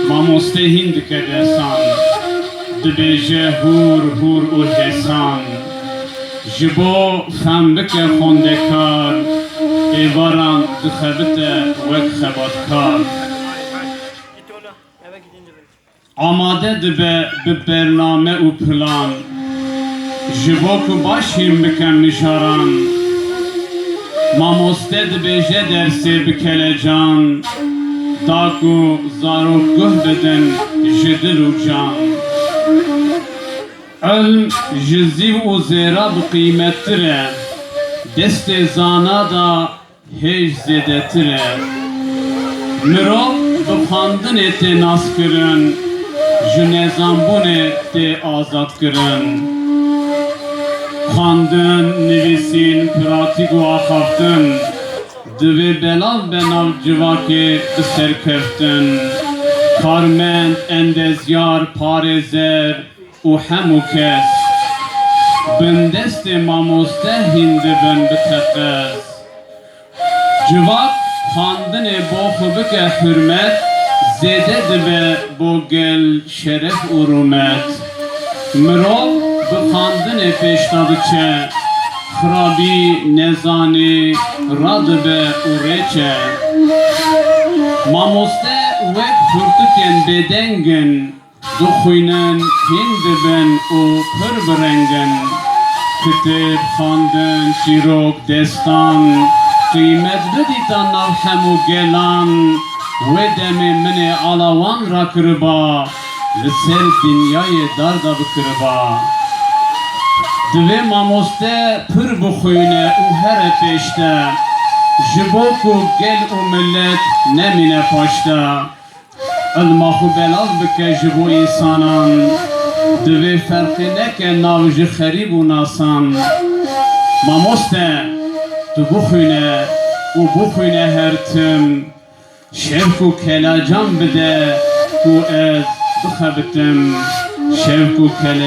Mamoste hind ke desan, dibêje hûr hûr û hesan. Ji bo fem bike xwendekar, êvaran dixebite wek xebatkar. Amade dibe bi bername û plan, ji bo ku başîm bikem mijaran. Mamoste dibêje dersê bikele can, Daku zarok guh bedin ji dil û can. Ilm ji zîv û zêra bi qîmettir e, destê zana da hêj zêdetir e. Mirov bi xwandinê tê naskirin, ji nezanbûnê tê azadkirin. Xwandin, nivîsîn, piratîk û axaftin, divê belav be nav civakê bi serkeftin. Karmend, endezyar, parêzer û hemû kes, bin destê mamoste hîn dibin bi teqez. Civak xwandinê bo xwe bike hürmet, zêde dibe bo gel şeref û rûmet. Mirov bi xwandinê pêşta diçe, xirabî, nezanî, radibe û rêçe. Mamoste wek pirtûkên bêdengin, dixwînin, hîn dibin û pir birengin. Kitêb, xwandin, çîrok, destan, qîmet bidîta nav hemû gelan. Wê demê minê ala wan rakiriba, li ser dinyayê dar da bikiriba. Divê mamoste pir bixwîne û here pêşte, ji bo ku gel û millet nemîne paşte. Ilma xwe belav bike ji bo însanan, divê ferqê neke nav ji xerîb û nasan. Mamoste tu bixwîne û bixwîne her tim, şevk û kelacan bide ku ez bixebitim. Şevk û